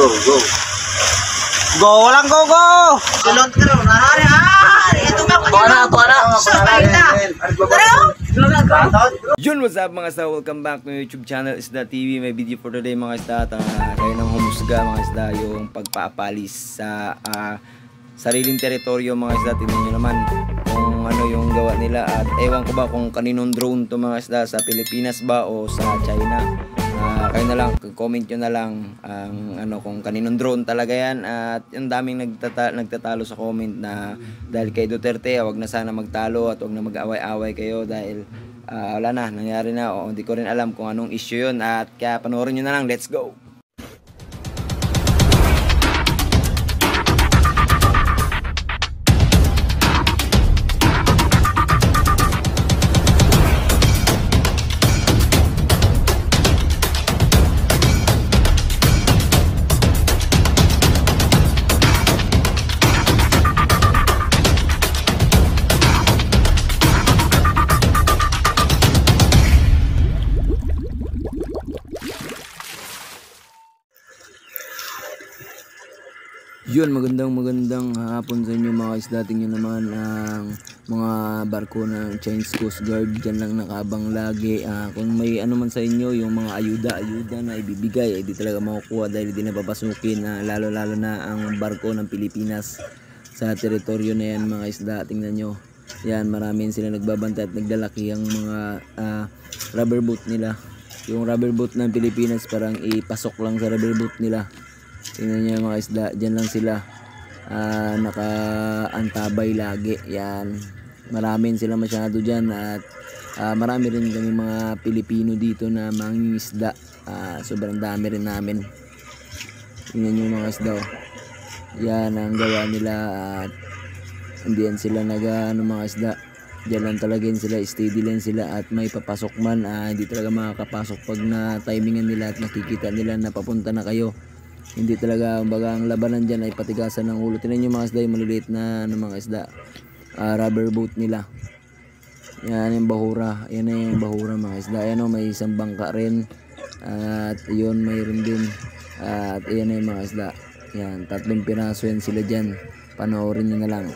go. Go, walang go, go! Silot ka rin, hari. Ito nga, Yun, what's up mga isda? Welcome back to YouTube channel Isda TV. May video for today mga isda. Kayo nang humusga mga isda yung pagpaapalis sa sariling teritoryo mga isda. Tingnan nyo naman kung ano yung gawa nila. At ewan ko ba kung kaninong drone to mga isda, sa Pilipinas ba o sa China. Kayo na lang, comment nyo na lang kung kaninong drone talaga yan. At yung daming nagtatalo sa comment na dahil kay Duterte, wag na sana magtalo at wag na mag-away-away kayo dahil wala na, nangyari na. O hindi ko rin alam kung anong issue yun. At kaya panoorin nyo na lang, let's go! Yun, magandang hapon sa inyo mga isda. Tingnan naman ang mga barko ng Chinese Coast Guard dyan lang nakabang lagi. Kung may ano man sa inyo, yung mga ayuda na ibibigay, di talaga makukuha dahil di napapasukin, lalo na ang barko ng Pilipinas sa teritoryo na yan mga isda. Tingnan nyo, yan, maraming sila nagbabantay at naglalaki ang mga rubber boat nila. Yung rubber boat ng Pilipinas parang ipasok lang sa rubber boat nila. Tingnan nyo mga isda, dyan lang sila nakaantabay lagi. Yan, maraming sila masyado dyan. At marami rin kami mga Pilipino dito na mangingisda. Sobrang dami rin namin. Tingnan nyo mga isda, oh. Yan ang gawa nila. At hindi yan sila mga isda. Dyan lang talaga sila, steady lang sila. At may papasok man, hindi talaga makakapasok pag na timingan nila at nakikita nila na papunta na kayo. Hindi talaga, kumbaga ang labanan dyan ay patigasan ng ulo. Tingnan nyo mga isda, yung maliliit na mga isda, rubber boat nila. Yan yung bahura, yan na yung bahura mga isda. Ayan o, may isang bangka rin. At yun, mayroon din. At yan na yung mga isda. Yan, 3 piraso yan sila dyan. Panoorin nyo na lang.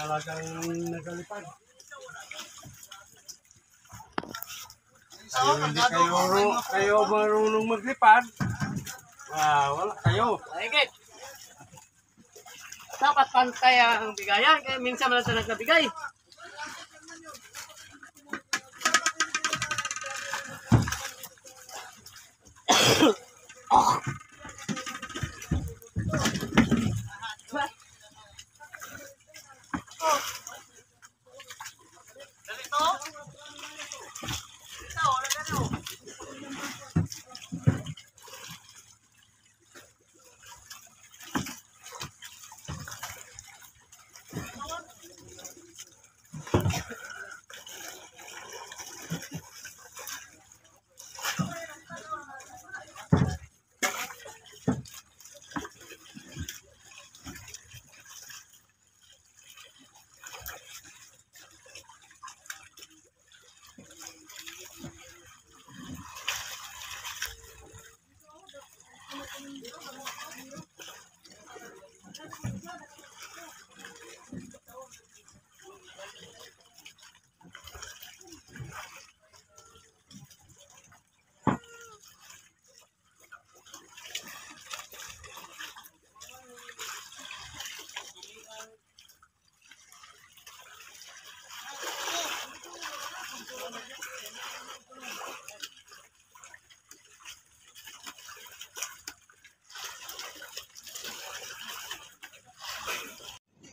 Talagang nagalipad. Kayo marunong maglipad. Wala kayo. Higit. Dapat pantay ang bigayan, kaya minsan man lang nagbigay.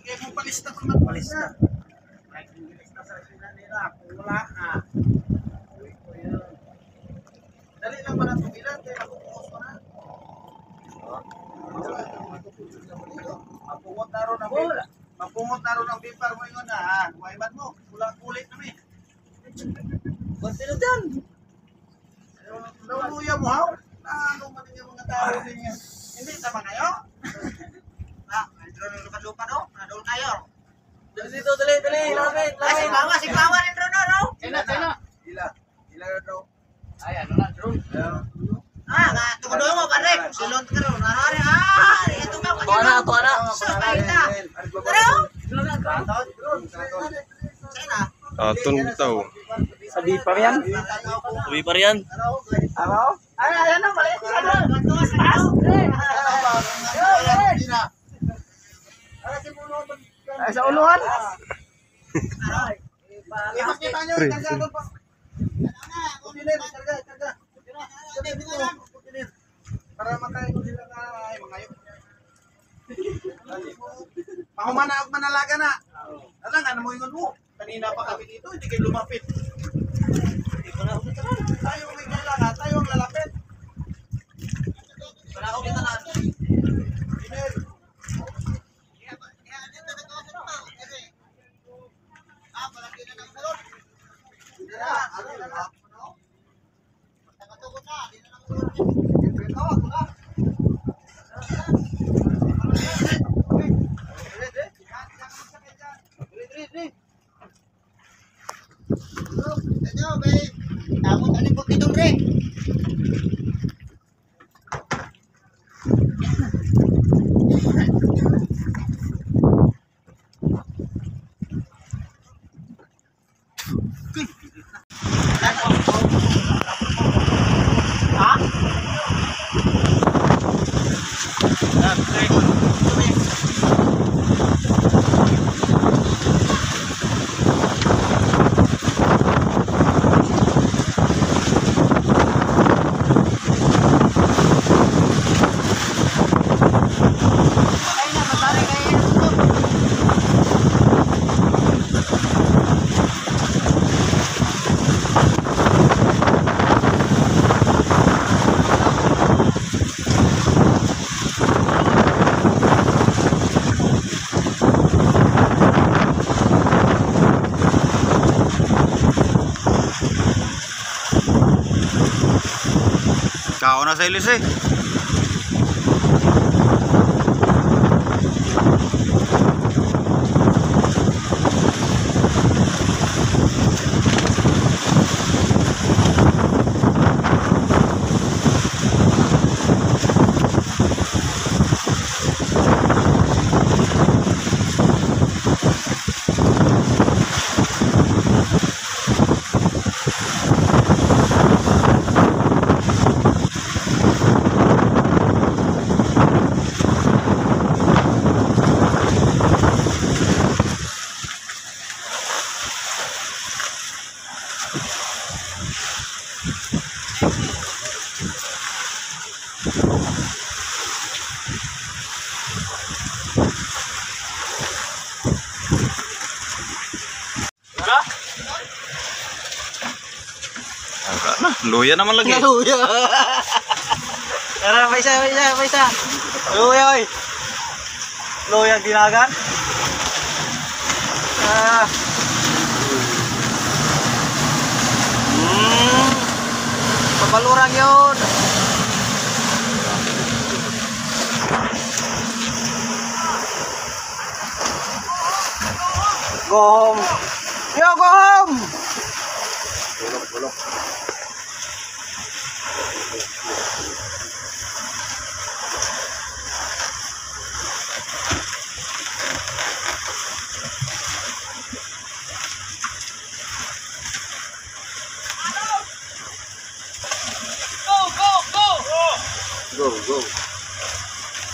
Kaya mo palista ko ng palista. Kahit hindi palista sa sila nila, kung wala ka. Dali lang pala itong ilan, kaya nakukuos ko na. Mapungot na rin ang bipar. Mapungot na rin ang bipar mo yun ha. Maibat mo, kulang kulit namin. Kunti na dyan. Nauluya mo ha? Ano man yung mga tao din yan? Hindi sama kayo? Drone lupa-lupa no? Nadol kayo. Dito, dali. Lapit. Ay, si Bawa rin drone no? Sino? Ila daw. Ay, ano na, drone? Tunggu mo, Padre. Silon ka rin. Ito ba? Ito na. So, tayo na. Sina? Atun bitaw. Sabi pa yan. Ano? Ayan na, mali. Ay, sa uluhan. Ipakita nyo, karga doon pa. Kunin, karga. Para makain ko sila na mga yun. Mahumana ako manalaga na. Alam nga, namuingon mo. Kanina pa kami dito, hindi kayo lumapit. Tayo may kailangan, tayo ang lalapit. Wala akong kita na. Iner. Kao na sa ilis eh. Luya naman lagi. Luya. Tara, may isa. Luya, oy. Luya ginagan. Pabalurang yun. Go home. Yo, go home.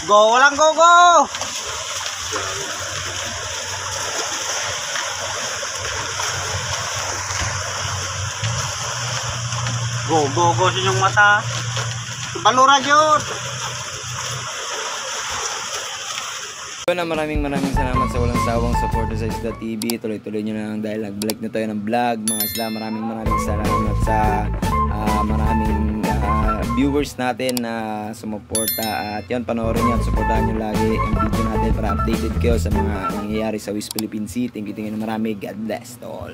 Go, walang go. Go sa inyong mata. Balura yun. Maraming salamat sa walang sawang suporta sa Isda TV. Tuloy-tuloy nyo na lang dahil nag-vlog na tayo ng vlog. Mga isda, maraming salamat sa maraming viewers natin na sumuporta. At yun, panoorin nyo at supportahan nyo lagi ang video natin para updated kayo sa mga nangyayari sa West Philippine Sea. Thank you marami. God bless to all.